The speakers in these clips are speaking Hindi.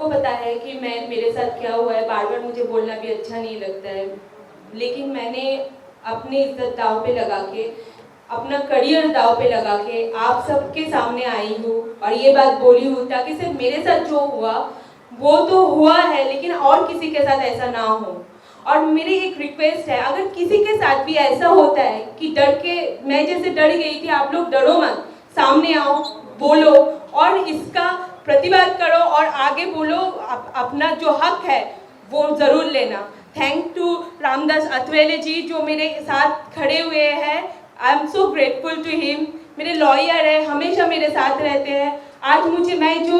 सबको पता है कि मेरे साथ क्या हुआ है, बार बार मुझे बोलना भी अच्छा नहीं लगता है, लेकिन मैंने अपनी इज्जत दांव पे लगा के, अपना करियर दांव पे लगा के आप सबके सामने आई हूँ और ये बात बोली हूँ ताकि सिर्फ मेरे साथ जो हुआ वो तो हुआ है, लेकिन और किसी के साथ ऐसा ना हो। और मेरी एक रिक्वेस्ट है, अगर किसी के साथ भी ऐसा होता है कि डर के, मैं जैसे डर गई थी, आप लोग डरो मत, सामने आओ, बोलो और इसका प्रतिवाद करो और आगे बोलो, अपना जो हक है वो ज़रूर लेना। थैंक टू रामदास अथरेले जी जो मेरे साथ खड़े हुए हैं, I am so grateful to him. मेरे लॉयर है, हमेशा मेरे साथ रहते हैं। आज मुझे, मैं जो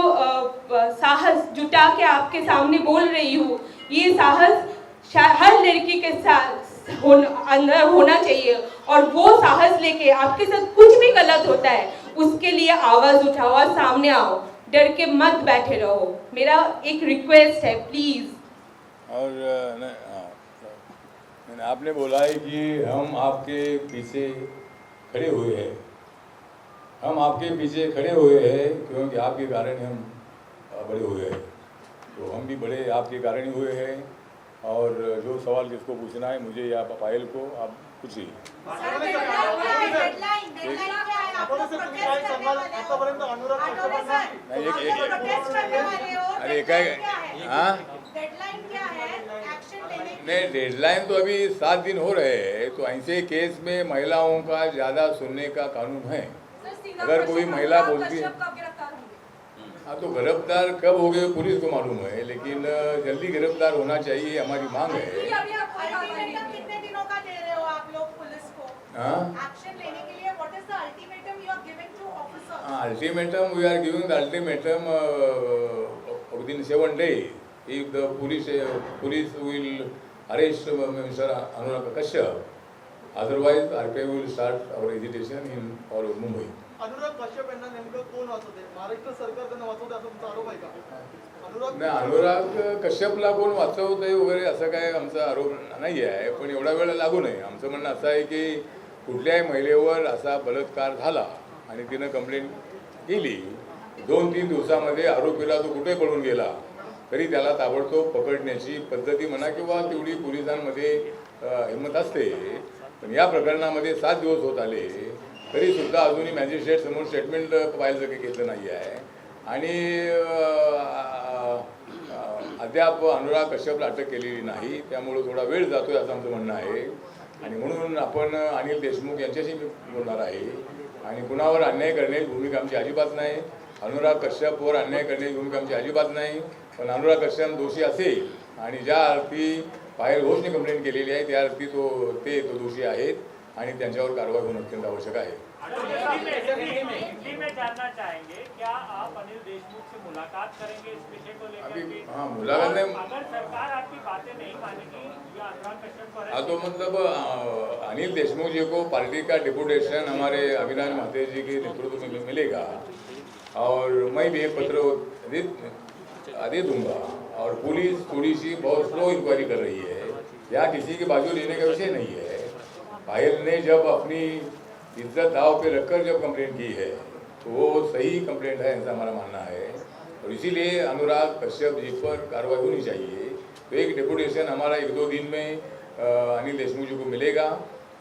साहस जुटा के आपके सामने बोल रही हूँ, ये साहस हर लड़की के साथ अंदर होना चाहिए और वो साहस लेके आपके साथ कुछ भी गलत होता है उसके लिए आवाज़ उठाओ और सामने आओ, डर के मत बैठे रहो। मेरा एक रिक्वेस्ट है, प्लीज़। और आपने बोला है कि हम आपके पीछे खड़े हुए हैं, हम आपके पीछे खड़े हुए हैं क्योंकि आपके कारण हम बड़े हुए हैं, तो हम भी बड़े आपके कारण ही हुए हैं। और जो सवाल जिसको पूछना है, मुझे या पायल को, आप पूछिए। अरे क्या, हाँ नहीं, डेडलाइन तो अभी 7 दिन हो रहे हैं, तो ऐसे केस में महिलाओं का ज़्यादा सुनने का कानून है। अगर कोई महिला बोलती है, हाँ तो गिरफ्तार कब हो गए पुलिस को मालूम है, लेकिन जल्दी गिरफ्तार होना चाहिए, हमारी मांग है। कितने दिनों का दे रहे हो आप लोग पुलिस को एक्शन लेने के लिए? What is the ultimatum you are giving to officers? Ultimatum, we are giving the ultimatum within 7 days. If the police will arrest Mr. Anurag Kashyap, otherwise RPI will start our agitation in or Mumbai. Anurag Kashyap यांना नेमकं कोण वाचवते? महाराष्ट्र सरकार त्यांना वाचवते असं तुमचा आरोप आहे का? नाही, अनुराग कश्यपला कोण वाचवतंय वगैरे असं काय आमचा आरोप नाही आहे, पण एवढा वेळ लागू नये. आमचं म्हणणं असं आहे की कुठल्याही महिलेवर असा बलात्कार झाला आणि तिनं कंप्लेंट केली, 2-3 दिवसामध्ये आरोपीला तो कुठे पळून गेला तरी त्याला ताबडतोब पकडण्याची पद्धती म्हणा किंवा तेवढी पोलिसांमध्ये हिंमत असते. पण या प्रकरणामध्ये 7 दिवस होत आले तरी सुद्धा अजूनही मॅजिस्ट्रेट समोर स्टेटमेंट पाहायचं काही घेतलं नाही आहे आणि अद्याप अनुराग कश्यपला अटक केलेली नाही. त्यामुळे थोडा वेळ जातोय असं आमचं म्हणणं आहे आणि म्हणून आपण अनिल देशमुख यांच्याशी मी बोलणार आहे. आणि कुणावर अन्याय करण्याची भूमिका आमची अजिबात नाही, अनुराग कश्यपवर अन्याय करण्याची भूमिका आमची अजिबात नाही. पण अनुराग कश्यप दोषी असेल आणि ज्या अर्थी पायल घोषने कंप्लेंट केलेली आहे त्या अर्थी तो दोषी आहेत आणि त्यांच्यावर कारवाई होणं अत्यंत आवश्यक आहे. हिंदी में जानना चाहेंगे, क्या आप अनिल देशमुख से मुलाकात करेंगे इस विषय को लेकर? अभी हाँ, मुलाकात में अगर सरकार आपकी बातें नहीं मानेगी या अनुराग कश्यप पर, हाँ तो मतलब अनिल देशमुख जी को पार्टी का डिपुटेशन हमारे अविनाश महते जी के नेतृत्व में मिलेगा और मैं भी एक पत्र दे दूंगा. और पुलिस थोड़ी सी बहुत स्लो इंक्वायरी कर रही है, यहाँ किसी की बाजू लेने का विषय नहीं है. पायल ने जब अपनी इज्जत दाव पे रखकर जब कंप्लेंट की है तो वो सही कंप्लेंट है, ऐसा हमारा मानना है. और इसीलिए अनुराग कश्यप जी पर कार्रवाई होनी चाहिए. तो एक डेपुटेशन हमारा 1-2 दिन में अनिल देशमुख जी को मिलेगा,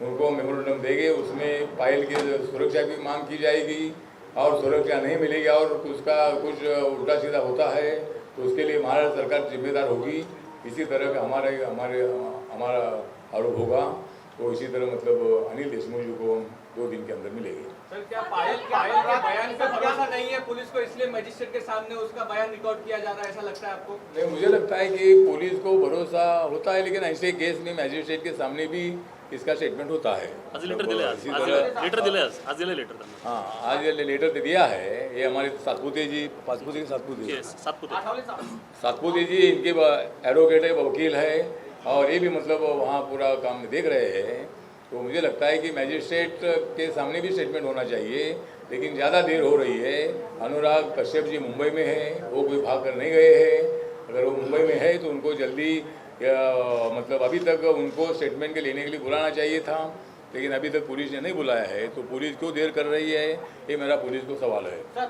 उनको मेमोरेंडम देंगे, उसमें पायल की सुरक्षा की मांग की जाएगी और सुरक्षा नहीं मिलेगी और उसका कुछ उल्टा सीधा होता है तो उसके लिए महाराष्ट्र सरकार जिम्मेदार होगी. इसी तरह का हमारा आरोप होगा. तो इसी तरह मतलब अनिल देशमुख जी को 2 दिन के अंदर मिलेगी. सर, क्या पायल के बयान पे भरोसा नहीं है पुलिस को, इसलिए मजिस्ट्रेट के सामने उसका बयान रिकॉर्ड किया जा रहा है, ऐसा लगता है आपको? नहीं, मुझे लगता है कि पुलिस को भरोसा होता है, लेकिन ऐसे केस में मजिस्ट्रेट के सामने भी इसका स्टेटमेंट होता है. आज लेटर दिले, लेटर दिले, आज दिले लेटर. हाँ, आज ये लेटर दिया है. ये हमारे सातपुते जी, सातपुते जी इनके एडवोकेट है, वकील है और ये भी मतलब वहाँ पूरा काम देख रहे हैं. तो मुझे लगता है कि मजिस्ट्रेट के सामने भी स्टेटमेंट होना चाहिए, लेकिन ज़्यादा देर हो रही है. अनुराग कश्यप जी मुंबई में है, वो कोई भाग कर नहीं गए हैं. अगर वो मुंबई में है तो उनको जल्दी मतलब अभी तक उनको स्टेटमेंट के लेने के लिए बुलाना चाहिए था, लेकिन अभी तक पुलिस ने नहीं बुलाया है. तो पुलिस क्यों देर कर रही है, ये मेरा पुलिस को सवाल है. सर,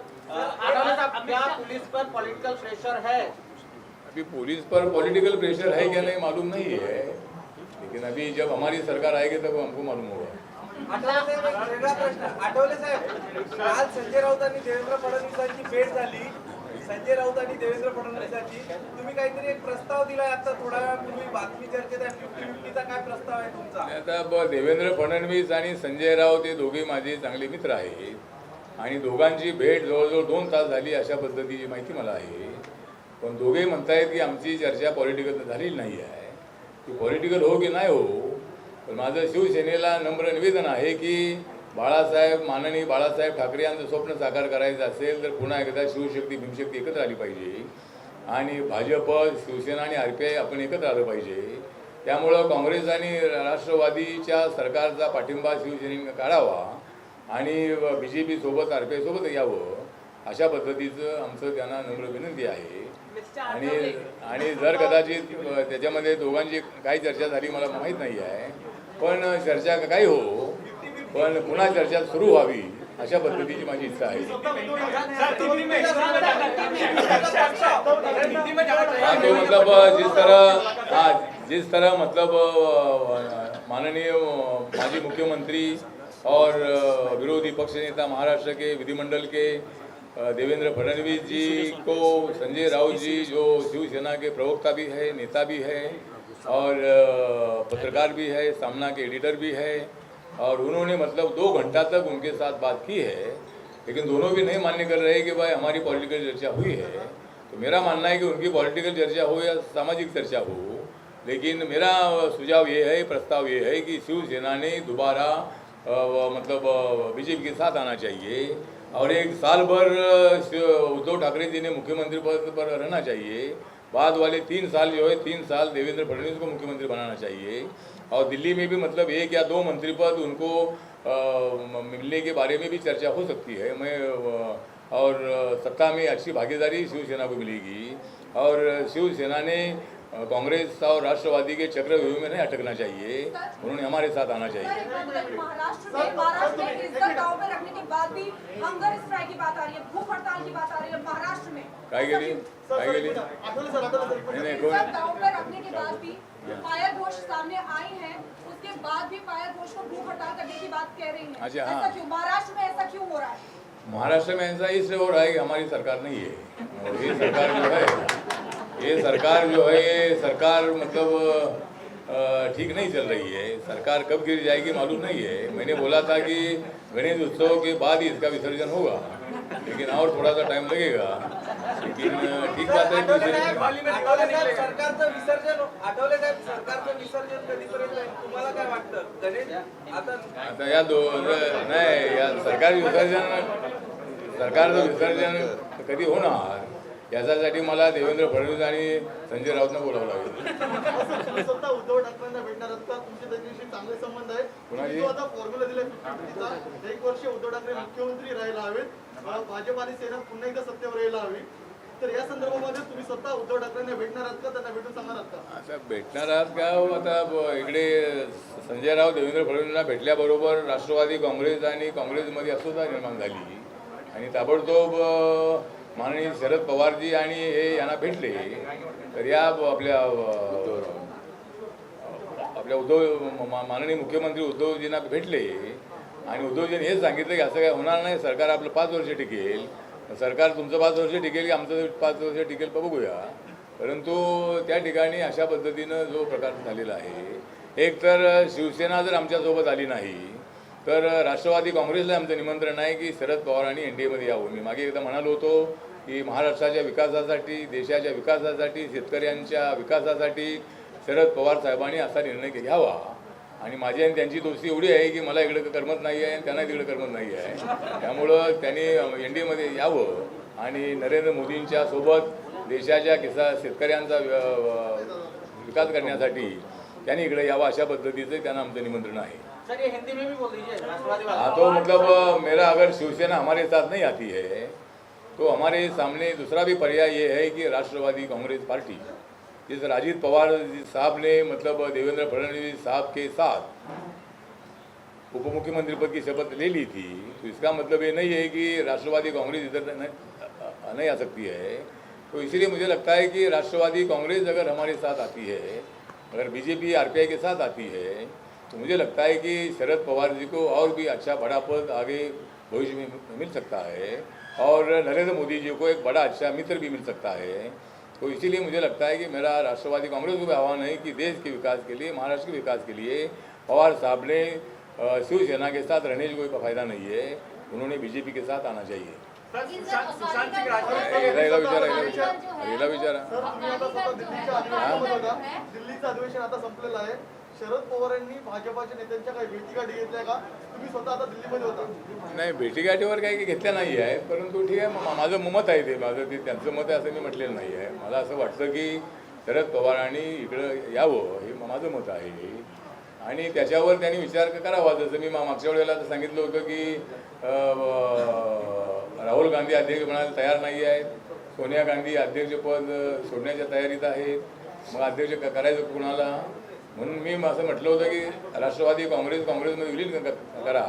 क्या पुलिस पर पॉलिटिकल प्रेशर है अभी पुलिस पर पॉलिटिकल प्रेशर है क्या नहीं मालूम नहीं है, लेकिन अभी जब हमारी सरकार आएगी तब हमको मालूम होगा. आठवले साहेब, एक वेगळा प्रश्न. आठवले साहेब, काल संजय राऊत आणि देवेंद्र फडणवीसांची भेट झाली. संजय राऊत आणि देवेंद्र फडणवीसांची तुम्ही काहीतरी एक प्रस्ताव दिलाय आता थोड्या वेळापूर्वी बातमी चर्चेत आहे. 50-50चा काय प्रस्ताव आहे तुमचा? आता देवेंद्र फडणवीस आणि संजय राऊत हे दोघे माझे चांगले मित्र आहेत आणि दोघांची भेट जवळजवळ 2 तास झाली अशा पद्धतीची माहिती मला आहे. पण दोघे म्हणतायत की आमची चर्चा पॉलिटिकल झालेली नाही आहे. ती पॉलिटिकल हो की नाही हो, पण माझं शिवसेनेला नम्र निवेदन आहे की माननीय बाळासाहेब ठाकरे यांचं स्वप्न साकार करायचं असेल तर पुन्हा एकदा शिवशक्ती भीमशक्ती एकत्र आली पाहिजे आणि भाजप, शिवसेना आणि RPI आपण एकत्र आलं पाहिजे. त्यामुळं काँग्रेस आणि राष्ट्रवादीच्या सरकारचा पाठिंबा शिवसेनेने काढावा आणि BJP सोबत RPI सोबत यावं अशा पद्धतीचं आमचं त्यांना नम्र विनंती आहे. आणि जर कदाचित त्याच्यामध्ये दोघांची काही चर्चा झाली मला माहीत नाही आहे, पण चर्चा काही हो, पण पुन्हा चर्चा सुरू व्हावी अशा पद्धतीची माझी इच्छा आहे. तो मतलब जिस तरह मतलब माननीय माजी मुख्यमंत्री और विरोधी पक्ष नेता महाराष्ट्र के विधिमंडल के देवेंद्र फडणवीस जी को संजय राउत जी जो शिवसेना के प्रवक्ता भी है, नेता भी है और पत्रकार भी है, सामना के एडिटर भी है, और उन्होंने मतलब 2 घंटा तक उनके साथ बात की है, लेकिन दोनों भी नहीं मान्य कर रहे कि भाई हमारी पॉलिटिकल चर्चा हुई है. तो मेरा मानना है कि उनकी पॉलिटिकल चर्चा हो या सामाजिक चर्चा हो, लेकिन मेरा सुझाव ये है, प्रस्ताव ये है कि शिवसेना ने दोबारा मतलब BJP के साथ आना चाहिए और 1 साल भर उद्धव ठाकरे जी ने मुख्यमंत्री पद पर रहना चाहिए. बाद वाले 3 साल जो है 3 साल देवेंद्र फडणवीस को मुख्यमंत्री बनाना चाहिए. और दिल्ली में भी मतलब 1 या 2 मंत्री पद उनको मिलने के बारे में भी चर्चा हो सकती है. और सत्ता में अच्छी भागीदारी शिवसेना को मिलेगी और शिवसेना ने कांग्रेस और राष्ट्रवादी के चक्रव्यूह में नहीं अटकना चाहिए. उन्होंने हमारे साथ आना चाहिए. महाराष्ट्र में इज्जत दांव पे रखने के बाद भी हंगर स्ट्राइक की बात आ रही है, भूख हड़ताल की बात आ रही है महाराष्ट्र में. काय गेली आठवले सर, नहीं इज्जत दांव पे रखने के बाद भी फायर घोष सामने आई है, उसके बाद भी फायर घोष को भूख हड़ताल करने की बात कह रही है. अच्छा, हाँ. ऐसा क्यों महाराष्ट्र में ऐसा क्यों हो रहा है? महाराष्ट्र में ऐसा इसलिए हो रहा है कि हमारी सरकार नहीं है. और ये सरकार जो है ये सरकार मतलब ठीक नहीं चल रही है. सरकार कब गिर जाएगी मालूम नहीं है. मैंने बोला था कि गणेश उत्सव के बाद ही इसका विसर्जन होगा, लेकिन और थोड़ा सा टाइम लगेगा, लेकिन ठीक बात है. सरकारचं विसर्जन कधीपर्यंत आहे? तुम्हाला काय वाटतं? गणेश आता या सरकारचं विसर्जन कधी होणार याच्यासाठी मला देवेंद्र फडणवीस आणि संजय राऊतना बोलावं लागेल. तुम्ही स्वतः उद्धव ठाकरेंना भेटणार आहात का? तुमचे त्यांच्याशी चांगले संबंध आहेत. कोणाशी? जो आता फॉर्म्युला दिलाय 50-50चा, 1 वर्ष उद्धव ठाकरे मुख्यमंत्री राहायला हवेत, भाजप आणि सेना पुन्हा एकदा सत्तेवर यायला हवी. तर या संदर्भामध्ये तुम्ही स्वतः उद्धव ठाकरेंना भेटणार आहात का? त्यांना भेटून सांगणार आहात का? आता भेटणार आहात का? आता इकडे संजय राऊत देवेंद्र फडणवीसांना भेटल्याबरोबर राष्ट्रवादी काँग्रेस आणि काँग्रेसमध्ये अस्वस्थता निर्माण झाली आणि ताबडतोब माननीय शरद पवारजी आणि हे यांना भेटले. तर या आपल्या माननीय मुख्यमंत्री उद्धवजींना भेटले आणि उद्धवजींनी हेच सांगितलं की असं काय होणार नाही, सरकार आपलं 5 वर्ष टिकेल. सरकार तुमचं 5 वर्ष टिकेल की आमचं 5 वर्ष टिकेल बघूया. परंतु त्या ठिकाणी अशा पद्धतीनं जो प्रकार झालेला आहे, एक तर शिवसेना जर आमच्यासोबत आली नाही तर राष्ट्रवादी काँग्रेसला आमचं निमंत्रण आहे की शरद पवारांनी NDAमध्ये यावं. मी मागे एकदा म्हणालो होतो की महाराष्ट्राच्या विकासासाठी, देशाच्या विकासासाठी, शेतकऱ्यांच्या विकासासाठी शरद पवार साहेबांनी असा निर्णय घ्यावा. आणि माझी आणि त्यांची दोस्ती एवढी आहे की मला इकडे करमत नाही आहे आणि त्यांना तिकडे करमत नाही आहे. त्यामुळं त्यांनी NDAमध्ये यावं आणि नरेंद्र मोदींच्या सोबत देशाच्या शेतकऱ्यांचा विकास करण्यासाठी त्यांनी इकडे यावं अशा पद्धतीचं त्यांना आमचं निमंत्रण आहे. सर ये हिंदी में भी बोल दीजिए. हाँ, तो मतलब मेरा अगर शिवसेना हमारे साथ नहीं आती है तो हमारे सामने दूसरा भी पर्याय ये है कि राष्ट्रवादी कांग्रेस पार्टी, जिस अजीत पवार साहब ने मतलब देवेंद्र फडणवीस साहब के साथ उप मुख्यमंत्री पद की शपथ ले ली थी, तो इसका मतलब ये नहीं है कि राष्ट्रवादी कांग्रेस इधर नहीं आ सकती है. तो इसीलिए मुझे लगता है कि राष्ट्रवादी कांग्रेस अगर हमारे साथ आती है, अगर बीजेपी आरपीआई के साथ आती है, तो मुझे लगता है कि शरद पवार जी को और भी अच्छा बड़ा पद आगे भविष्य में मिल सकता है और नरेंद्र मोदी जी को एक बड़ा अच्छा मित्र भी मिल सकता है। तो इसीलिए मुझे लगता है कि मेरा राष्ट्रवादी कांग्रेस को भी आह्वान है कि देश के विकास के लिए, महाराष्ट्र के विकास के लिए पवार साहब ने शिवसेना के साथ रहने का कोई फायदा नहीं है, उन्होंने बीजेपी के साथ आना चाहिए। सुशांत सिंह राजपूत रेला विचार सर तुम्ही आता स्वतः दिल्लीच्या अधिवेशनामध्ये होता. दिल्लीचं अधिवेशन आता संपलेलं आहे. शरद पवारांनी भाजपाच्या नेत्यांच्या काही भेटीगाठी घेतल्या का? तुम्ही स्वतः आता दिल्लीमध्ये होता. नाही, भेटीगाठीवर काही घेतल्या नाही आहे, परंतु ठीक आहे, माझं मत आहे ते, माझं ते त्यांचं मत आहे असं मी म्हटलेलं नाही आहे. मला असं वाटतं की शरद पवारांनी इकडं यावं, हे माझं मत आहे आणि त्याच्यावर त्यांनी विचार करावा. जसं मी मागच्या वेळेला सांगितलं होतं की राहुल गांधी अध्यक्ष म्हणायला तयार नाही आहेत, सोनिया गांधी अध्यक्षपद सोडण्याच्या तयारीत आहेत, मग अध्यक्ष करायचं कुणाला, म्हणून मी असं म्हटलं होतं की राष्ट्रवादी काँग्रेसमध्ये विलीन करा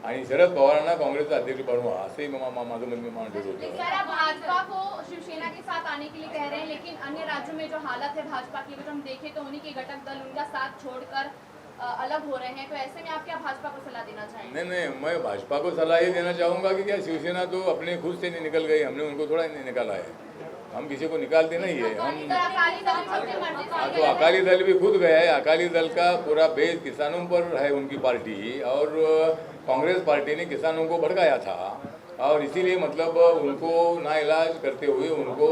आणि शरद पवारांना काँग्रेसचा अध्यक्ष बनवा, असंही माझं मत मी मांडत होतं. भाजपा को शिवसेना के साथ आने के लिए कह रहे हैं, लेकिन अन्य राज्यों में जो हालत है भाजपा की, अगर हम देखें तो उन्हीं के घटक दल उनका साथ छोड़कर अलग हो रहे हैं, तो ऐसे में आप क्या भाजपा को सलाह देना चाहेंगे? नहीं, मैं भाजपा को सलाह ये देना चाहूँगा कि क्या शिवसेना तो अपने खुद से नहीं निकल गई, हमने उनको थोड़ा नहीं निकाला है, हम किसी को निकालते नहीं है. हम तो अकाली दल भी खुद गया है. अकाली दल का पूरा बेस किसानों पर है उनकी पार्टी, और कांग्रेस पार्टी ने किसानों को भड़काया था और इसीलिए मतलब उनको नाइलाज करते हुए उनको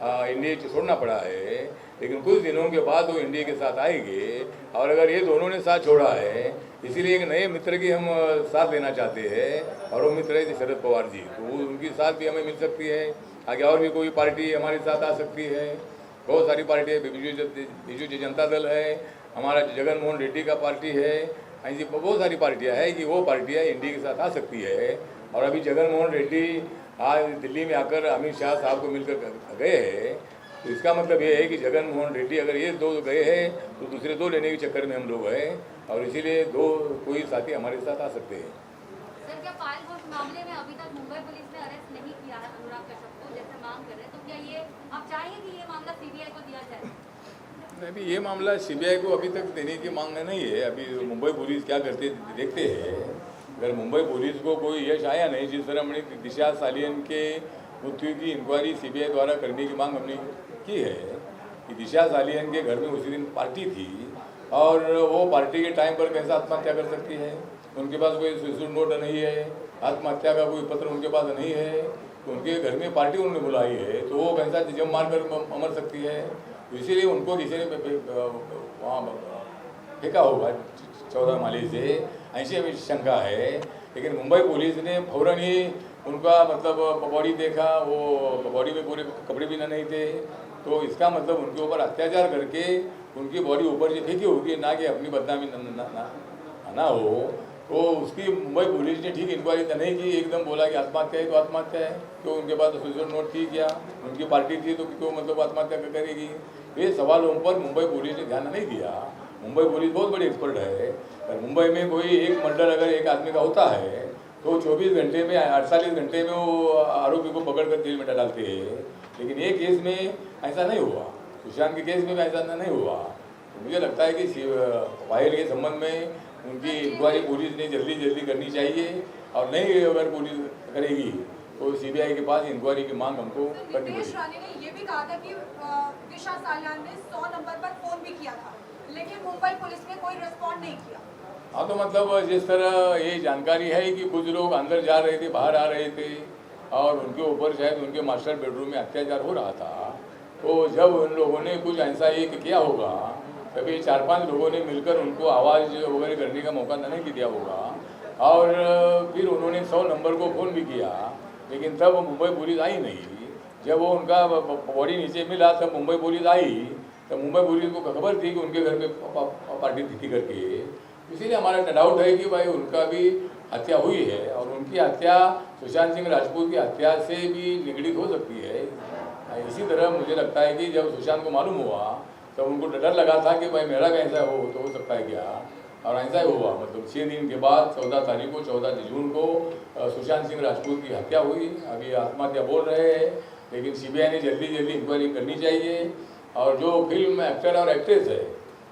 एनडीए छोड़ना पड़ा है. लेकिन कुछ दिनों के बाद वो एनडीए के साथ आएंगे और अगर ये दोनों ने साथ छोड़ा है, इसीलिए एक नए मित्र की हम साथ लेना चाहते हैं और वो मित्र है शरद पवार जी, तो वो उनकी साथ भी हमें मिल सकती है. आगे और भी कोई पार्टी हमारे साथ आ सकती है, बहुत सारी पार्टी है, बीजू जनता दल है, हमारा जगन मोहन रेड्डी का पार्टी है, ऐसी बहुत सारी पार्टियां हैं कि वो पार्टियां एनडीए के साथ आ सकती है. और अभी जगन मोहन रेड्डी आज दिल्ली में आकर अमित शाह साहब को मिलकर गए हैं, तो इसका मतलब ये है कि जगन मोहन रेड्डी अगर ये दो गए हैं तो दूसरे दो लेने के चक्कर में हम लोग हैं और इसीलिए दो कोई साथी हमारे साथ आ सकते हैं. सर, क्या पायल घोष मामले में अभी तक मुंबई पुलिस ने अरेस्ट नहीं किया है अनुराग कश्यप को, जैसे मांग कर रहे हैं, तो क्या ये आप चाहेंगे कि ये मामला सीबीआई को दिया जाए? अभी ये मामला सीबीआई को अभी तक देने की मांग नहीं है. अभी मुंबई पुलिस क्या करते देखते हैं. अगर मुंबई पुलिस को कोई यश आया नहीं, जिस तरह हमने दिशा सालियन के मृत्यु की इंक्वायरी सीबीआई द्वारा करने की मांग हमने की है कि दिशा सालियन के घर में उसी दिन पार्टी थी और वो पार्टी के टाइम पर कैसे आत्महत्या कर सकती है, उनके पास कोई सुसाइड नोट नहीं है, आत्महत्या का कोई पत्र उनके पास नहीं है, तो उनके घर में पार्टी उन्होंने बुलाई है, तो वो कैसा जम मार कर मर सकती है. तो इसीलिए उनको किसी ने वहाँ फेंका होगा 14 माले से, ऐसी हमें शंका है. लेकिन मुंबई पुलिस ने फौरन ही उनका मतलब बॉडी देखा, वो बॉडी में पूरे कपड़े भी नहीं थे, तो इसका मतलब उनके ऊपर अत्याचार करके उनकी बॉडी ऊपर से फेंकी होगी, ना कि अपनी बदनामी ना हो. तो उसकी मुंबई पुलिस ने ठीक इंक्वायरी नहीं की, एकदम बोला कि आत्महत्या है तो आत्महत्या है, तो उनके पास सुसाइड नोट थी क्या, उनकी पार्टी थी तो क्यों मतलब आत्महत्या करेगी. ये सवालों पर मुंबई पुलिस ने ध्यान नहीं दिया. मुंबई पुलिस बहुत बड़ी एक्सपर्ट है. और मुंबई में कोई एक मर्डर अगर एक आदमी का होता है तो 24 घंटे में 48 घंटे में वो आरोपी को पकड़ कर जेल में डालते हैं. लेकिन ये केस में ऐसा नहीं हुआ, सुशांत के केस में भी ऐसा नहीं हुआ. तो मुझे लगता है कि पायल के संबंध में उनकी इंक्वायरी पुलिस ने जल्दी करनी चाहिए और नहीं अगर पुलिस करेगी तो सीबीआई के पास इंक्वायरी की मांग हमको करनी नीतीश पड़ेगी. राणे ने ये भी कहा था कि दिशा सालियान ने 100 नंबर पर फोन भी किया था, लेकिन मुंबई पुलिस ने कोई रिस्पॉन्ड नहीं किया. हाँ, तो मतलब जिस तरह ये जानकारी है कि कुछ लोग अंदर जा रहे थे, बाहर आ रहे थे और उनके ऊपर शायद उनके मास्टर बेडरूम में अत्याचार हो रहा था, तो जब उन लोगों ने कुछ ऐसा एक किया होगा, तभी 4-5 लोगों ने मिलकर उनको आवाज़ वगैरह करने का मौका नहीं दिया होगा और फिर उन्होंने 100 नंबर को फ़ोन भी किया. लेकिन तब मुंबई पुलिस आई नहीं. जब वो उनका बॉडी नीचे मिला तब मुंबई पुलिस आई, तो मुंबई पुलिस को खबर थी कि उनके घर पे पार्टी थी करके. इसीलिए हमारा डाउट है कि भाई उनका भी हत्या हुई है और उनकी हत्या सुशांत सिंह राजपूत की हत्या से भी निगड़ित हो सकती है. इसी तरह मुझे लगता है कि जब सुशांत को मालूम हुआ तो उनको डर लगा था कि भाई मेरा कैसा हो सकता है क्या, और ऐसा ही हुआ. मतलब 6 दिन के बाद 14 जून को सुशांत सिंह राजपूत की हत्या हुई. अभी आत्महत्या बोल रहे हैं लेकिन सीबीआई ने जल्दी जल्दी इंक्वायरी करनी चाहिए। और जो फिल्म एक्टर और एक्ट्रेस है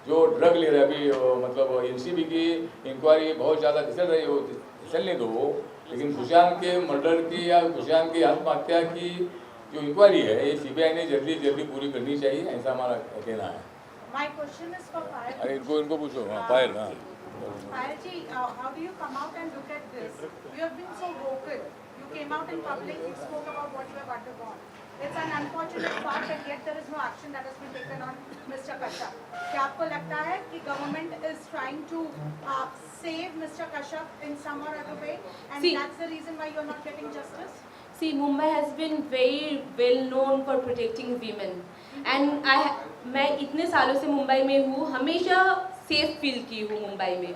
जो ड्रग ले रहे हैं अभी, मतलब एनसीबी की इंक्वायरी बहुत ज़्यादा फिसल रही हो, फिसलने दो, लेकिन सुशांत के मर्डर की या सुशांत की आत्महत्या की जो इंक्वायरी है ये सीबीआई ने जल्दी जल्दी पूरी करनी चाहिए, ऐसा हमारा कहना है। My question is for Payal. अरे इनको पूछो। हाँ पायल। हाँ Payal ji, how do you come out and look at this? You have been so vocal. You came out in public, you spoke about what you have undergone. It's an unfortunate part, and yet there is no action that has been taken on Mr. Kashyap. क्या आपको लगता है कि government is trying to save Mr. Kashyap in some or other way, and See- that's the reason why you're not getting justice? See, Mumbai has been very well known for protecting women, and मैं इतने सालों से मुंबई में हूँ, हमेशा सेफ फील की हूँ मुंबई में।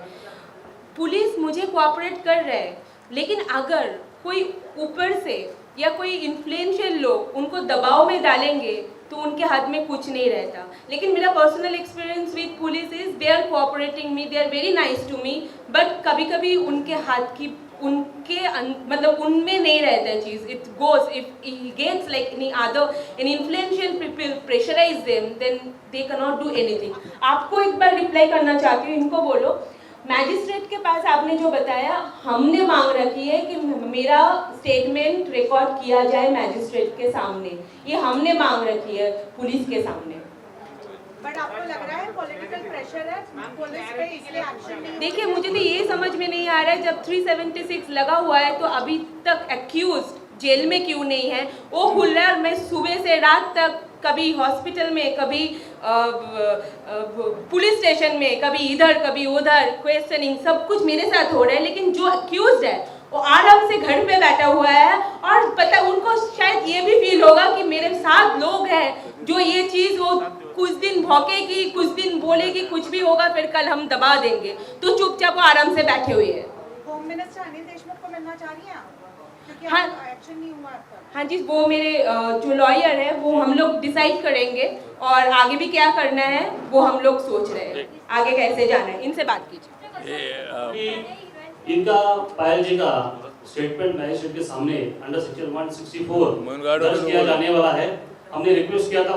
पुलिस मुझे कोऑपरेट कर रहा है, लेकिन अगर कोई ऊपर से या कोई इन्फ्लुएंशियल लोग उनको दबाव में डालेंगे तो उनके हाथ में कुछ नहीं रहता। लेकिन मेरा personal experience with police is they are cooperating me, they are very nice to me, but कभी कभी उनके हाथ की मतलब उनमें नहीं रहता है चीज़। It goes if he gets like any other an influential people pressurise them then they can not do anything. आपको एक बार रिप्लाई करना चाहती हूँ, इनको बोलो मैजिस्ट्रेट के पास आपने जो बताया, हमने मांग रखी है कि मेरा स्टेटमेंट रिकॉर्ड किया जाए मैजिस्ट्रेट के सामने, ये हमने मांग रखी है पुलिस के सामने। बट आपको लग रहा है पॉलिटिकल प्रेशर है पुलिस पे, इसलिए एक्शन नहीं? देखिए मुझे तो ये समझ में नहीं आ रहा है, जब 376 लगा हुआ है तो अभी तक एक्यूज्ड जेल में क्यों नहीं है? वो खुल रहा है, मैं सुबह से रात तक कभी हॉस्पिटल में, कभी पुलिस स्टेशन में, कभी इधर कभी उधर क्वेश्चनिंग, सब कुछ मेरे साथ हो रहा है, लेकिन जो एक्यूज्ड है वो आराम से घर पे बैठा हुआ है। और पता उनको शायद ये भी फील होगा कि मेरे साथ लोग हैं जो ये चीज़, वो कुछ दिन भौंकेगी, कुछ दिन बोलेगी, कुछ भी होगा, फिर कल हम दबा देंगे, तो चुपचाप वो आराम से बैठे हुए हैं। होम मिनिस्टर अनिल देशमुख को मिलना चाह रही हैं आप? क्योंकि हाँ। एक्शन नहीं हुआ अब तक। हाँ जी, वो मेरे जो लॉयर है वो हम लोग डिसाइड करेंगे, और आगे भी क्या करना है वो हम लोग सोच रहे हैं, आगे कैसे जाना है, इनसे बात कीजिए। इनका पायल जी का स्टेटमेंट मैजिस्ट्रेट के सामने अंडर सेक्शन 164 दर्ज किया जाने वाला है। हमने रिक्वेस्ट किया था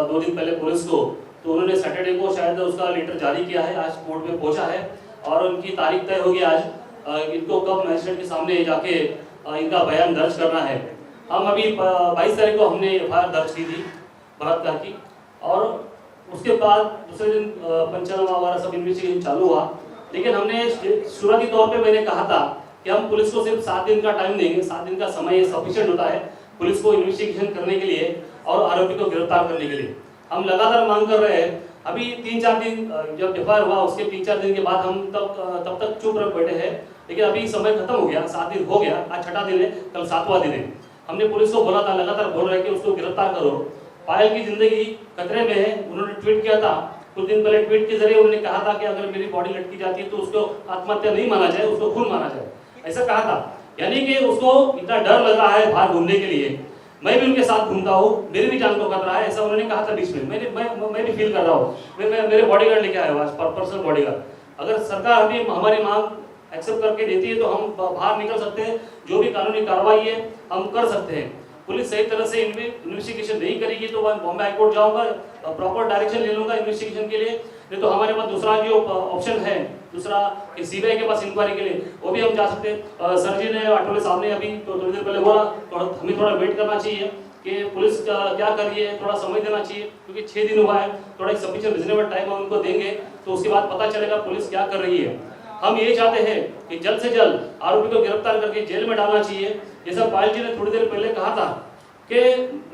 2 दिन पहले पुलिस को, तो उन्होंने सैटरडे को शायद उसका लेटर जारी किया है, आज कोर्ट में पहुंचा है और उनकी तारीख तय होगी आज। इनको कब मैजिस्ट्रेट के सामने जाके इनका बयान दर्ज करना है। हम अभी 22 तारीख को हमने एफआईआर दर्ज की थी बलात्कार की, और उसके बाद दूसरे दिन पंचनामा वगैरह सब इन्वेस्टिगेशन चालू हुआ। लेकिन हमने शुरुआती तौर पे मैंने कहा था कि हम पुलिस को सिर्फ 7 दिन का टाइम देंगे, 7 दिन का समय सफिशिएंट होता है पुलिस को इन्वेस्टिगेशन करने के लिए और आरोपी को गिरफ्तार करने के लिए। हम लगातार मांग कर रहे हैं। अभी 3-4 दिन जब एफआईआर हुआ उसके 3-4 दिन के बाद हम तब तक चुप रह बैठे हैं, लेकिन अभी समय खत्म हो गया, 7 दिन हो गया, आज 6वां दिन है, कल 7वां दिन है। हमने पुलिस को बोला था, लगातार बोल रहे हैं कि उसको गिरफ्तार करो, पायल की जिंदगी खतरे में है। उन्होंने ट्वीट किया था कुछ दिन पहले, ट्वीट के जरिए उन्होंने कहा था कि अगर मेरी बॉडी लटकी जाती है तो उसको आत्महत्या नहीं माना जाए, उसको खून माना जाए, ऐसा कहा था। यानी कि उसको इतना डर लग रहा है बाहर घूमने के लिए। मैं भी उनके साथ घूमता हूँ, मेरी भी जान को खतरा है, ऐसा उन्होंने कहा था बीच में। मैं भी फील कर रहा हूँ, मैं मेरे बॉडीगार्ड लेके आया हूँ आज, पर्सनल बॉडीगार्ड। अगर सरकार अभी हमारी मांग एक्सेप्ट करके देती है तो हम बाहर निकल सकते हैं, जो भी कानूनी कार्रवाई है हम कर सकते हैं। पुलिस सही तरह से इन्वेस्टिगेशन नहीं करेगी तो मैं बॉम्बे हाई कोर्ट जाऊंगा, प्रॉपर डायरेक्शन ले लूंगा इन्वेस्टिगेशन के लिए। नहीं तो हमारे पास दूसरा जो ऑप्शन है, दूसरा सीबीआई के पास इंक्वायरी के लिए, वो भी हम जा सकते हैं। सर जी ने, आठवले साहब ने अभी तो थोड़ी देर पहले बोला तो हमें थोड़ा वेट करना चाहिए कि पुलिस क्या कर रही है, थोड़ा समय देना चाहिए, क्योंकि 6 दिन हुआ है, थोड़ा एक सफिशिएंट रिजनेबल टाइम हम उनको देंगे तो उसके बाद पता चलेगा पुलिस क्या कर रही है। हम ये चाहते हैं कि जल्द से जल्द आरोपी को गिरफ्तार करके जेल में डालना चाहिए। जैसा पायल जी ने थोड़ी देर पहले कहा था कि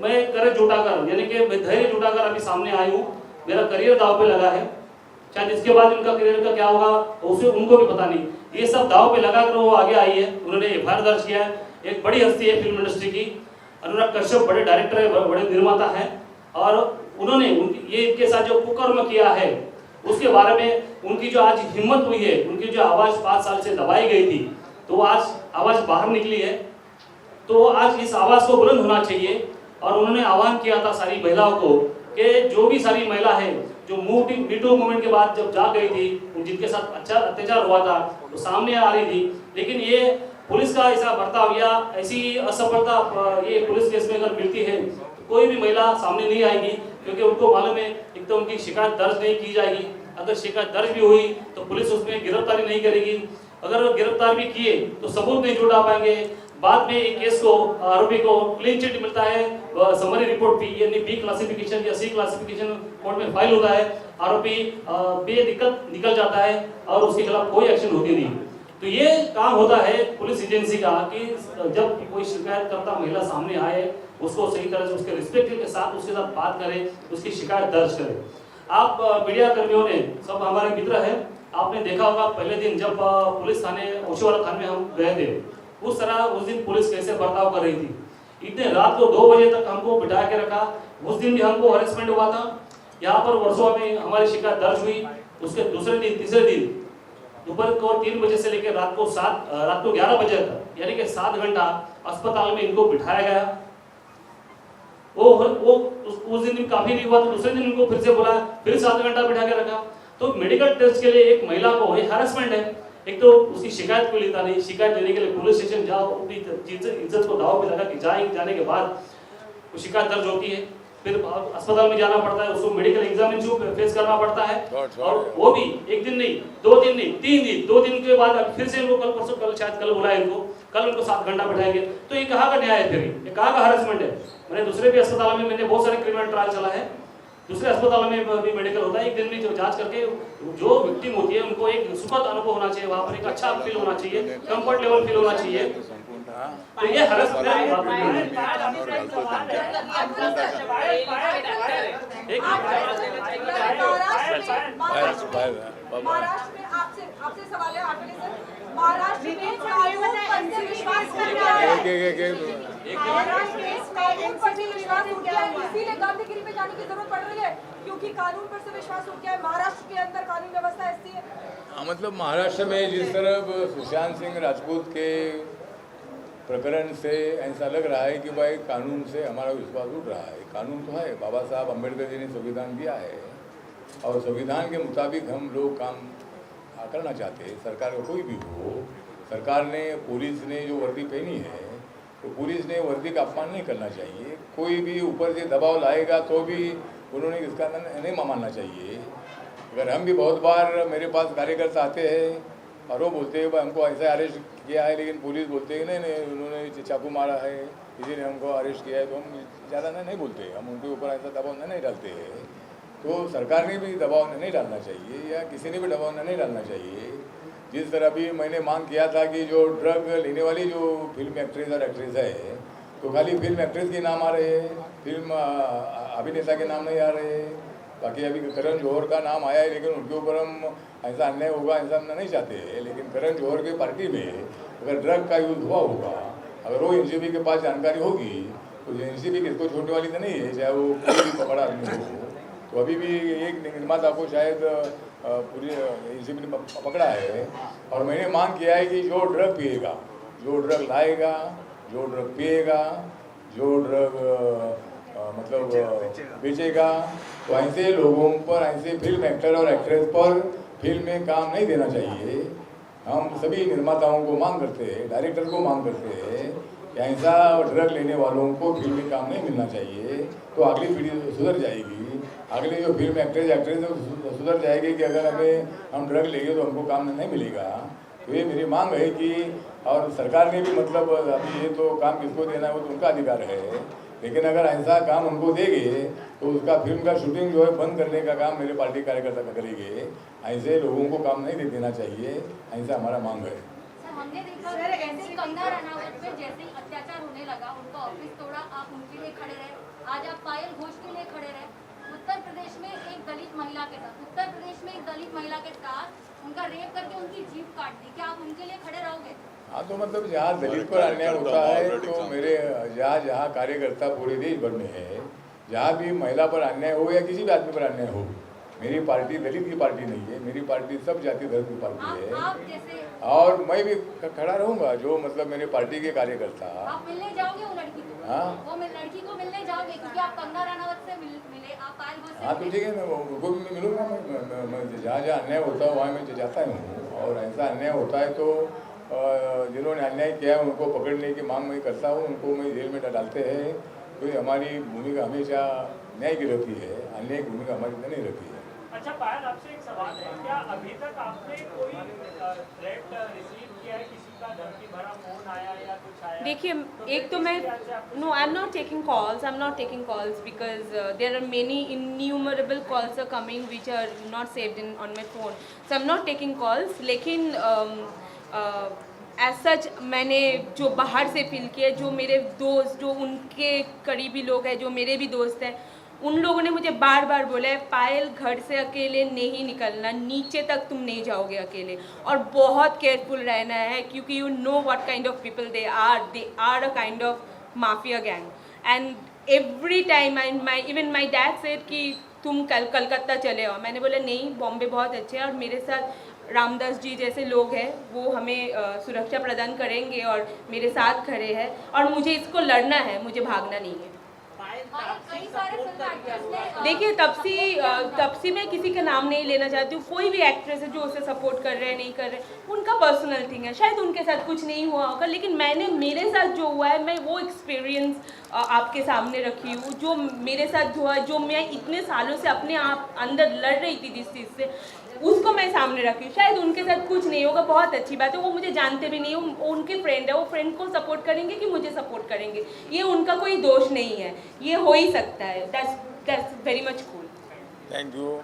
मैं करेज जुटाकर, यानी कि मैं धैर्य जुटाकर अभी सामने आई हूँ, मेरा करियर दाव पे लगा है, शायद इसके बाद उनका करियर का क्या होगा उसे उनको भी पता नहीं। ये सब दाव पे लगाकर वो आगे आई है, उन्होंने एफआईआर दर्ज किया है। एक बड़ी हस्ती है फिल्म इंडस्ट्री की, अनुराग कश्यप बड़े डायरेक्टर है, बड़े निर्माता है, और उन्होंने ये इनके साथ जो कुकर्म किया है उसके बारे में उनकी जो आज हिम्मत हुई है, उनकी जो आवाज़ 5 साल से दबाई गई थी, तो आज आवाज़ बाहर निकली है। तो आज इस आवाज़ को बुलंद होना चाहिए। और उन्होंने आह्वान किया था सारी महिलाओं को कि जो भी सारी महिला है जो मीटू मूवमेंट के बाद जब जा गई थी, जिनके साथ अच्छा अत्याचार हुआ था, तो सामने आ रही थी, लेकिन ये पुलिस का ऐसा बर्ताव या ऐसी असफलता ये पुलिस केस में अगर मिलती है, कोई भी महिला सामने नहीं आएगी, क्योंकि उनको मालूम है एक तो उनकी शिकायत दर्ज नहीं की जाएगी, अगर शिकायत दर्ज भी हुई तो पुलिस उसमें गिरफ्तारी नहीं करेगी, अगर गिरफ्तार भी किए तो सबूत नहीं जुटा पाएंगे, बाद में एक केस को आरोपी को क्लीन चिट मिलता है, समरी रिपोर्ट भी यानी बी क्लासिफिकेशन या सी क्लासिफिकेशन कोर्ट में फाइल होता है, आरोपी बेदिक्कत निकल जाता है और उसके खिलाफ कोई एक्शन होती नहीं। तो ये काम होता है पुलिस एजेंसी का कि जब कोई शिकायत करता महिला सामने आए उसको सही तरह से उसके रिस्पेक्ट के साथ उसके साथ बात करें, उसकी शिकायत दर्ज करें। आप मीडिया कर्मियों ने सब हमारे मित्र हैं, आपने देखा होगा पहले दिन जब पुलिस थाने ओशीवाला थाने में हम गए थे, उस तरह उस दिन पुलिस कैसे बर्ताव कर रही थी। इतने रात को 2 बजे तक हमको बिठा के रखा, उस दिन भी हमको हरेसमेंट हुआ था। यहाँ पर वर्षों में हमारी शिकायत दर्ज हुई, उसके दूसरे दिन तीसरे दिन दोपहर को 3 बजे से लेकर रात को 11 बजे तक यानी कि 7 घंटा अस्पताल में इनको बिठाया गया। वो उस दिन काफी नहीं हुआ तो दूसरे दिन इनको फिर से बुलाया, फिर 7 घंटा बिठा के रखा। तो मेडिकल टेस्ट के लिए एक महिला को ये हरासमेंट है, एक तो उसकी शिकायत को लेता नहीं, शिकायत देने के लिए पुलिस स्टेशन जाओ, अपनी इज्जत को दाव पे लगा के जाने के बाद वो शिकायत दर्ज होती है, फिर अस्पताल में जाना पड़ता है, उसको मेडिकल एग्जामिनेशन फेस करना पड़ता है, और वो भी एक दिन नहीं 2 दिन नहीं 3 दिन, 2 दिन के बाद फिर से इनको कल शायद कल बुलाए इनको, कल उनको 7 घंटा बैठाएंगे। तो ये कहाँ का न्याय है, फिर ये कहाँ का हरासमेंट है। मैंने दूसरे भी अस्पताल में मैंने बहुत सारे क्रिमिनल ट्रायल चला है, दूसरे अस्पताल में भी मेडिकल होता है, एक दिन में जो जांच करके जो विक्टिम होती है उनको एक सुखद अनुभव होना चाहिए, वहाँ पर एक अच्छा फील होना चाहिए, कंफर्ट लेवल फील होना चाहिए। तो ये हरासमेंट महाराष्ट्र में आपसे सवाल है आठवले सर, महाराष्ट्र में कानून पर से विश्वास उठ गया है, महाराष्ट्र में कानून पर से विश्वास उठ गया है, इसीलिए गांधीगिरी पे जाने की जरूरत पड़ रही है, क्योंकि कानून पर से विश्वास उठ गया है। महाराष्ट्र के अंदर कानून व्यवस्था ऐसी है। मतलब महाराष्ट्र में जिस तरह सुशांत सिंह राजपूत के प्रकरण से ऐसा लग रहा है कि भाई कानून से हमारा विश्वास उठ रहा है। कानून तो है, बाबा साहब अम्बेडकर जी ने संविधान दिया है और संविधान के मुताबिक हम लोग काम करना चाहते हैं। सरकार का कोई भी हो, सरकार ने पुलिस ने जो वर्दी पहनी है तो पुलिस ने वर्दी का अपमान नहीं करना चाहिए। कोई भी ऊपर से दबाव लाएगा तो भी उन्होंने इसका नहीं मानना चाहिए। अगर हम भी बहुत बार मेरे पास कार्यकर्ता आते हैं और वो बोलते हैं हमको ऐसा अरेस्ट किया है, लेकिन पुलिस बोलते हैं नहीं उन्होंने चाकू मारा है किसी ने हमको अरेस्ट किया है, तो हम ज़्यादा नहीं बोलते, हम उनके ऊपर ऐसा दबाव नहीं डालते हैं। तो सरकार ने भी दबाव नहीं डालना चाहिए या किसी ने भी दबाव नहीं डालना चाहिए। जिस तरह भी मैंने मांग किया था कि जो ड्रग लेने वाली जो फिल्म एक्ट्रेस और एक्ट्रेस है तो खाली फिल्म एक्ट्रेस के नाम आ रहे हैं, फिल्म अभिनेता के नाम नहीं आ रहे हैं। बाकी अभी करण जौहर का नाम आया है, लेकिन उनके ऊपर हम ऐसा अन्याय होगा ऐसा हम नहीं चाहते हैं। लेकिन करण जौहर की पार्टी में अगर ड्रग का यूज हुआ होगा, अगर वो एनसीबी के पास जानकारी होगी तो एनसीबी किसको छोड़ने वाली तो नहीं है, चाहे वो कोई भी पकड़ा आदमी हो। तो अभी भी एक निर्माता को शायद पूरी एनसीबी ने पकड़ा है और मैंने मांग किया है कि जो ड्रग पिएगा, जो ड्रग लाएगा, जो ड्रग पिएगा, जो ड्रग मतलब बेचेगा, तो ऐसे लोगों पर, ऐसे फिल्म एक्टर और एक्ट्रेस पर फिल्म में काम नहीं देना चाहिए। हम सभी निर्माताओं को मांग करते हैं, डायरेक्टर को मांग करते हैं कि ऐसा ड्रग लेने वालों को फिल्म में काम नहीं मिलना चाहिए, तो अगली पीढ़ी सुधर जाएगी। अगले जो फिल्म एक्ट्रेस सुधर जाएगी कि अगर हम ड्रग लेंगे तो हमको काम नहीं मिलेगा। तो ये मेरी मांग है कि, और सरकार ने भी मतलब अभी ये तो काम किसको देना है वो तो उनका अधिकार है, लेकिन अगर ऐसा काम उनको देंगे तो उसका फिल्म का शूटिंग जो है बंद करने का काम मेरे पार्टी कार्यकर्ता करेंगे। ऐसे लोगों को काम नहीं देना चाहिए, ऐसा हमारा मांग है। हमने देखा जैसे कंगना रनावत पे जैसे ही अत्याचार होने लगा, उनका ऑफिस तोड़ा, आप उनके लिए खड़े रहे, आज आप पायल घोष के लिए खड़े रहे। उत्तर प्रदेश में एक दलित महिला के साथ उनका रेप करके उनकी जीभ काट दी, क्या आप उनके लिए खड़े रहोगे? हाँ, तो मतलब जहाँ दलित पर अन्याय होता है तो मेरे जहाँ कार्यकर्ता पूरे देश भर में है, जहाँ भी महिला पर अन्याय हो या किसी भी आदमी पर अन्याय हो, मेरी पार्टी दलित की पार्टी नहीं है, मेरी पार्टी सब जाति धर्म की पार्टी है। और मैं भी खड़ा रहूँगा, जो मतलब मेरे पार्टी के कार्यकर्ता। आप मिलने जाओगे वो लड़की को? हाँ, वो लड़की को मिलने जाओगे क्योंकि आप कंगना रनावत से मिले, आप पायल घोष से। हाँ तो ठीक है, मैं उनको भी मिलूँगा। मैं जहाँ जहाँ अन्याय होता है वहाँ मैं जाता हूँ, और ऐसा अन्याय होता है तो जिन्होंने अन्याय किया है उनको पकड़ने की मांग मैं करता हूँ, उनको मैं जेल में डालते हैं। तो हमारी भूमिका हमेशा न्याय की रहती है, अन्याय की भूमिका हमारी नहीं रहती है। अच्छा पायल, आपसे एक सवाल है, क्या अभी तक आपने कोई थ्रेट रिसीव किया है, किसी का धमकी भरा फोन आया या कुछ आया? देखिए, एक तो मैं no I am not taking calls because there are many innumerable calls are coming which are not saved in on my phone, so I am not taking calls. लेकिन एज सच मैंने जो बाहर से फील किया, जो मेरे दोस्त, जो उनके करीबी लोग हैं, जो मेरे भी दोस्त हैं, उन लोगों ने मुझे बार बार बोला है पायल घर से अकेले नहीं निकलना, नीचे तक तुम नहीं जाओगे अकेले, और बहुत केयरफुल रहना है क्योंकि you know what kind of people they are a kind of mafia gang. And every time even my dad said कि तुम कलकत्ता चले आओ। मैंने बोला नहीं, बॉम्बे बहुत अच्छे है और मेरे साथ रामदास जी जैसे लोग हैं, वो हमें सुरक्षा प्रदान करेंगे और मेरे साथ खड़े हैं, और मुझे इसको लड़ना है, मुझे भागना नहीं है। कई सारे फिल्म एक्टर्स ने देखिए, तपसी मैं किसी का नाम नहीं लेना चाहती हूँ, कोई भी एक्ट्रेस है जो उसे सपोर्ट कर रहे हैं नहीं कर रहे, उनका पर्सनल थिंग है, शायद उनके साथ कुछ नहीं हुआ होगा, लेकिन मेरे साथ जो हुआ है, मैं वो एक्सपीरियंस आपके सामने रखी हूँ, जो मेरे साथ हुआ, जो मैं इतने सालों से अपने आप अंदर लड़ रही थी जिस चीज़ से, उसको मैं सामने रखी हूँ। शायद उनके साथ कुछ नहीं होगा, बहुत अच्छी बात है, वो मुझे जानते भी नहीं, उनके फ्रेंड है, वो फ्रेंड को सपोर्ट करेंगे कि मुझे सपोर्ट करेंगे, ये उनका कोई दोष नहीं है, ये हो ही सकता है। That's very much cool. Thank you.